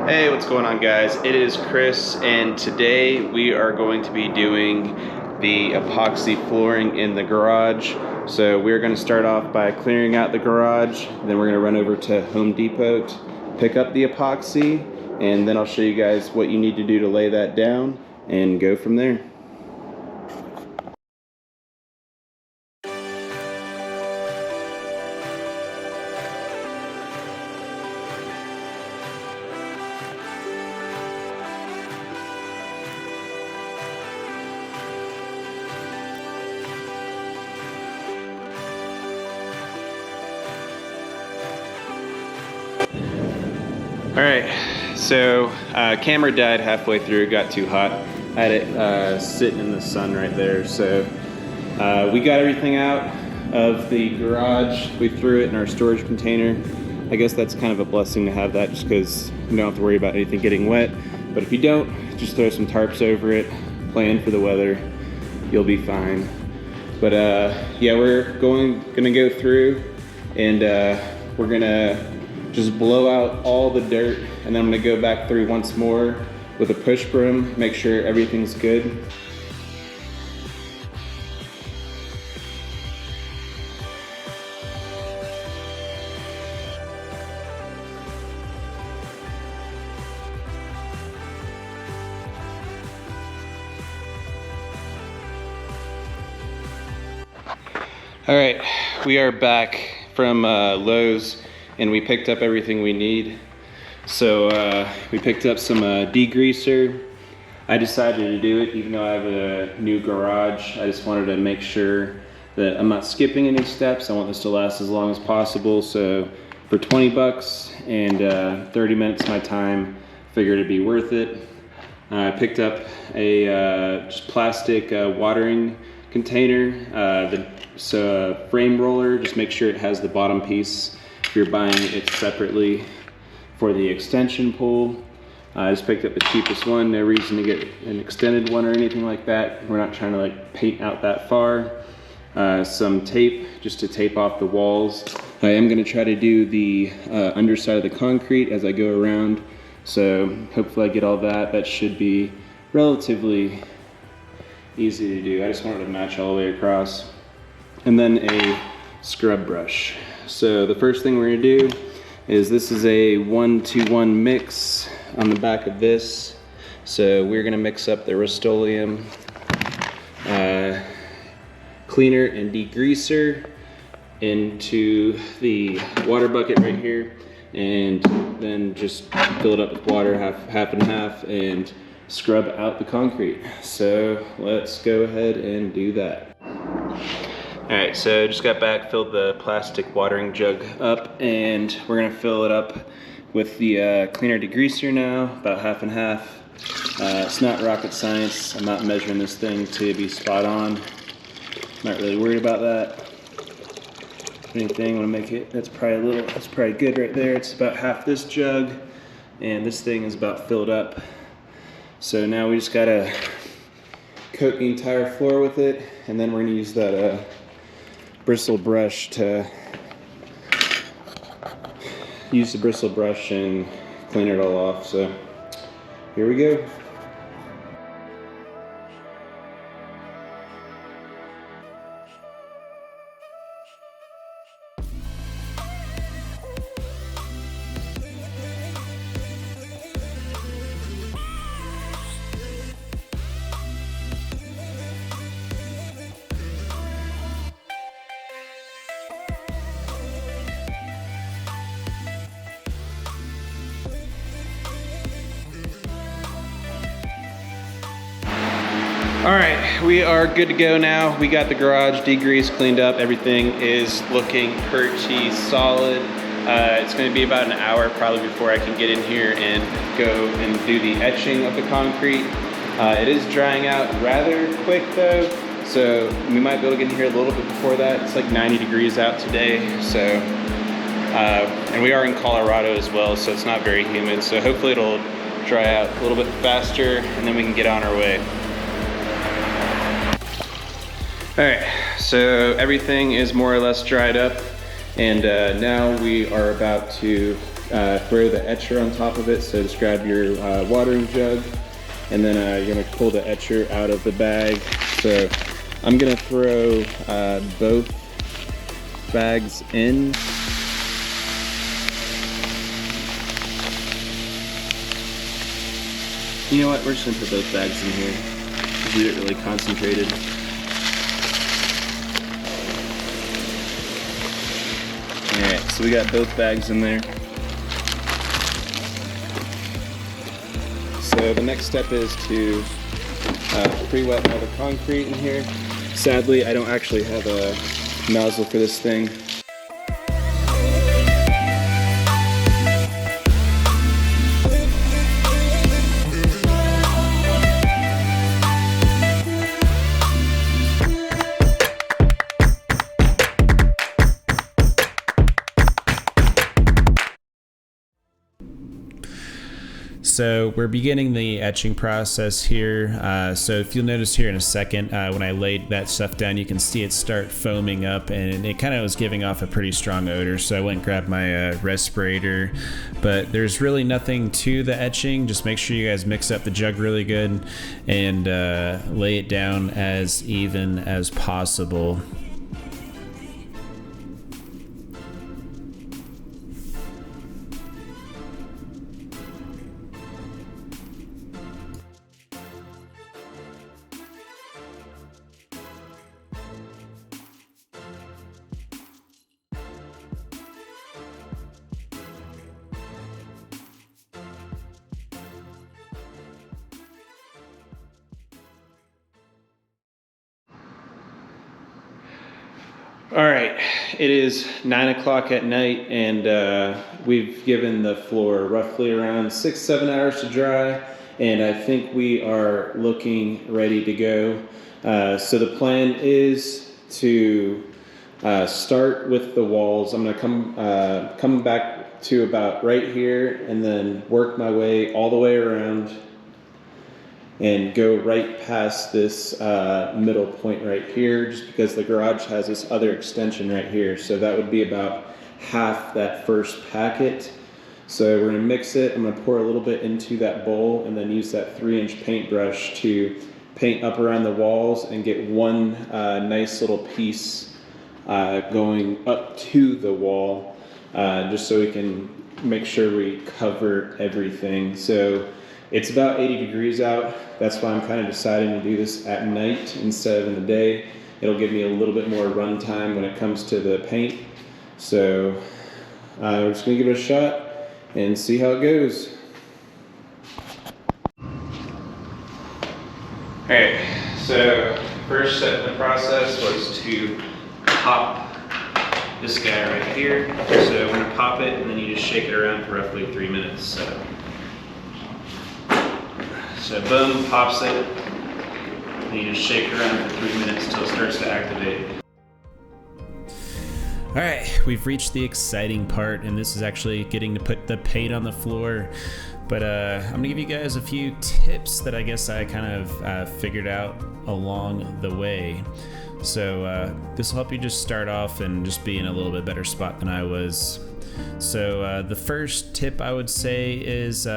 Hey, what's going on, guys? It is Chris, and today we are going to be doing the epoxy flooring in the garage. So we're going to start off by clearing out the garage, then we're going to run over to Home Depot, pick up the epoxy, and then I'll show you guys what you need to do to lay that down and go from there. Alright, so camera died halfway through, got too hot. I had it sitting in the sun right there, so we got everything out of the garage. We threw it in our storage container. I guess that's kind of a blessing to have that, just because you don't have to worry about anything getting wet. But if you don't, just throw some tarps over it, plan for the weather, you'll be fine. But yeah, we're gonna go through and we're gonna just blow out all the dirt, and then I'm gonna go back through once more with a push broom, make sure everything's good. All right, we are back from Lowe's, and we picked up everything we need. So we picked up some degreaser. I decided to do it even though I have a new garage. I just wanted to make sure that I'm not skipping any steps. I want this to last as long as possible. So for 20 bucks and 30 minutes of my time, figured it'd be worth it. I picked up a just plastic watering container. So frame roller, just make sure it has the bottom piece. If you're buying it separately for the extension pole. I just picked up the cheapest one. No reason to get an extended one or anything like that. We're not trying to like paint out that far. Some tape just to tape off the walls. I am going to try to do the underside of the concrete as I go around. So hopefully I get all that. That should be relatively easy to do. I just wanted to match all the way across. And then a scrub brush. So the first thing we're gonna do is, this is a 1-to-1 mix on the back of this. So we're gonna mix up the Rust-Oleum cleaner and degreaser into the water bucket right here, and then just fill it up with water, half and half, and scrub out the concrete. So let's go ahead and do that. Alright, so just got back, filled the plastic watering jug up, and we're gonna fill it up with the cleaner degreaser now, about half and half. It's not rocket science. I'm not measuring this thing to be spot on. Not really worried about that. If anything, I wanna make it, that's probably good right there. It's about half this jug, and this thing is about filled up. So now we just gotta coat the entire floor with it, and then we're gonna use that bristle brush to use the bristle brush and clean it all off. So here we go. All right, we are good to go now. We got the garage degreased, cleaned up. Everything is looking pretty solid. It's gonna be about an hour probably before I can get in here and go and do the etching of the concrete. It is drying out rather quick though, so we might be able to get in here a little bit before that. It's like 90 degrees out today, so, and we are in Colorado as well, so it's not very humid, so hopefully it'll dry out a little bit faster and then we can get on our way. All right, so everything is more or less dried up, and now we are about to throw the etcher on top of it. So just grab your watering jug, and then you're gonna pull the etcher out of the bag. So I'm gonna throw both bags in. You know what, we're just gonna put both bags in here because we get really concentrated. Alright, so we got both bags in there. So the next step is to pre-wet all the concrete in here. Sadly, I don't actually have a nozzle for this thing. So we're beginning the etching process here. So if you'll notice here in a second, when I laid that stuff down, you can see it start foaming up, and it kind of was giving off a pretty strong odor. So I went and grabbed my respirator, but there's really nothing to the etching. Just make sure you guys mix up the jug really good and lay it down as even as possible. All right, it is 9 o'clock at night, and we've given the floor roughly around 6-7 hours to dry, and I think we are looking ready to go. So the plan is to start with the walls. I'm gonna come back to about right here, and then work my way all the way around and go right past this middle point right here, just because the garage has this other extension right here. So that would be about half that first packet. So we're gonna mix it. I'm gonna pour a little bit into that bowl and then use that 3-inch paintbrush to paint up around the walls and get one nice little piece going up to the wall, just so we can make sure we cover everything. So it's about 80 degrees out. That's why I'm kind of deciding to do this at night instead of in the day. It'll give me a little bit more run time when it comes to the paint. So we're just gonna give it a shot and see how it goes. All right, so first step in the process was to pop this guy right here. So we're gonna pop it, and then you just shake it around for roughly 3 minutes. So boom, pops it, and you just shake it around for 3 minutes until it starts to activate. All right, we've reached the exciting part, and this is actually getting to put the paint on the floor. But I'm gonna give you guys a few tips that I guess I kind of figured out along the way. So this will help you just start off and just be in a little bit better spot than I was. So the first tip I would say is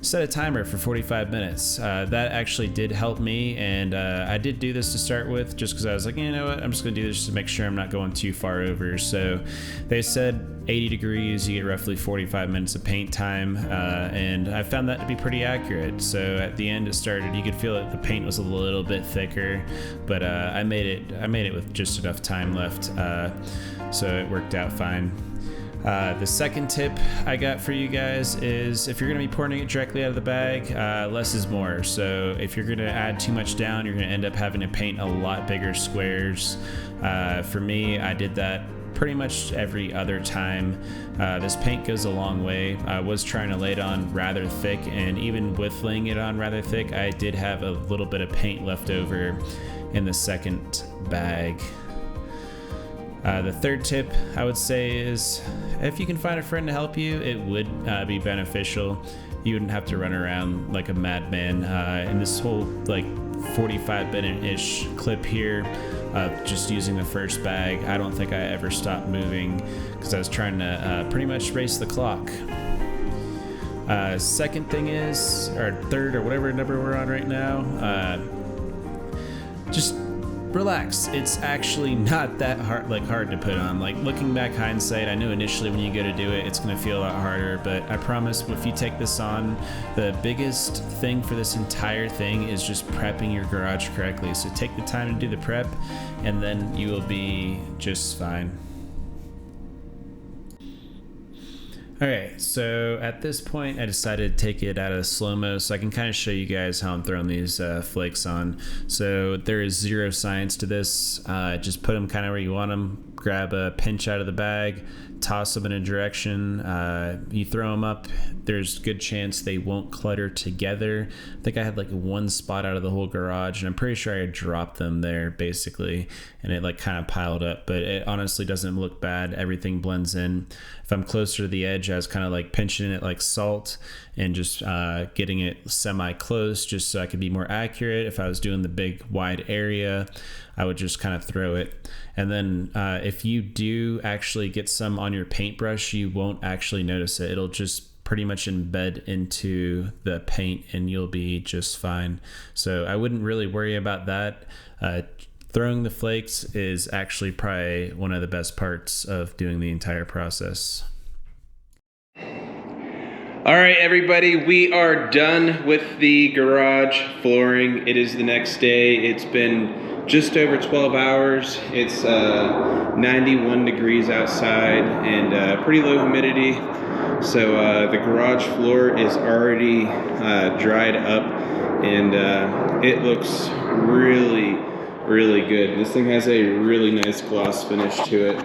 set a timer for 45 minutes. That actually did help me, and I did do this to start with just because I was like, you know what, I'm just gonna do this to make sure I'm not going too far over. So they said 80 degrees, you get roughly 45 minutes of paint time, and I found that to be pretty accurate. So at the end it started, you could feel that the paint was a little bit thicker, but I made it with just enough time left, so it worked out fine. The second tip I got for you guys is if you're going to be pouring it directly out of the bag, less is more. So if you're going to add too much down, you're going to end up having to paint a lot bigger squares. For me, I did that pretty much every other time. This paint goes a long way. I was trying to lay it on rather thick, and even with laying it on rather thick, I did have a little bit of paint left over in the second bag. The third tip I would say is if you can find a friend to help you, it would be beneficial. You wouldn't have to run around like a madman. In this whole like 45-minute-ish clip here, just using the first bag, I don't think I ever stopped moving because I was trying to pretty much race the clock. Second thing is, or third, or whatever number we're on right now, just relax. It's actually not that hard to put on. Like, looking back, hindsight, I knew initially when you go to do it, it's going to feel a lot harder, but I promise if you take this on, the biggest thing for this entire thing is just prepping your garage correctly. So take the time to do the prep, and then you will be just fine. Alright, so at this point I decided to take it out of slow-mo so I can kind of show you guys how I'm throwing these flakes on. So there is zero science to this, just put them kind of where you want them, grab a pinch out of the bag, toss them in a direction, you throw them up, there's a good chance they won't clutter together. I think I had like one spot out of the whole garage and I'm pretty sure I dropped them there basically, and it like kind of piled up, but it honestly doesn't look bad. Everything blends in. If I'm closer to the edge, I was kind of like pinching it like salt and just getting it semi-close just so I could be more accurate. If I was doing the big wide area, I would just kind of throw it. And then if you do actually get some on your paintbrush, you won't actually notice it. It'll just pretty much embed into the paint and you'll be just fine. So I wouldn't really worry about that. Throwing the flakes is actually probably one of the best parts of doing the entire process. All right, everybody, we are done with the garage flooring. It is the next day. It's been just over 12 hours. It's 91 degrees outside and pretty low humidity. So the garage floor is already dried up and it looks really good. This thing has a really nice gloss finish to it.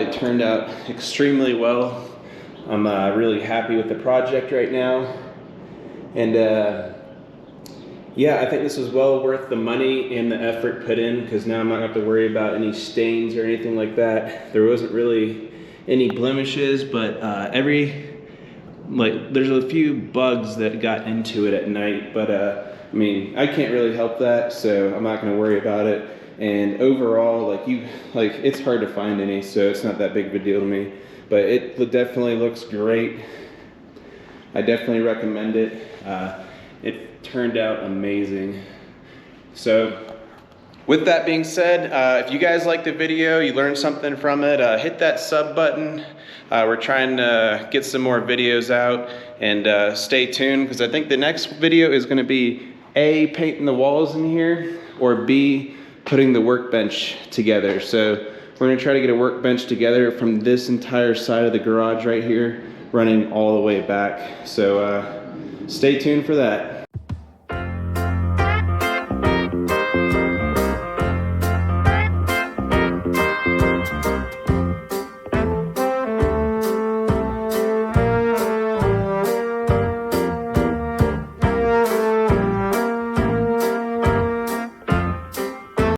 It turned out extremely well. I'm really happy with the project right now. And yeah, I think this was well worth the money and the effort put in because now I'm not going to have to worry about any stains or anything like that. There wasn't really any blemishes, but there's a few bugs that got into it at night, but I mean, I can't really help that, so I'm not going to worry about it. And overall, it's hard to find any, so it's not that big of a deal to me. But it definitely looks great. I definitely recommend it. It turned out amazing. So, with that being said, if you guys liked the video, you learned something from it, hit that sub button. We're trying to get some more videos out, and stay tuned because I think the next video is going to be A, painting the walls in here, or B, putting the workbench together. So we're going to try to get a workbench together from this entire side of the garage right here, running all the way back. So stay tuned for that.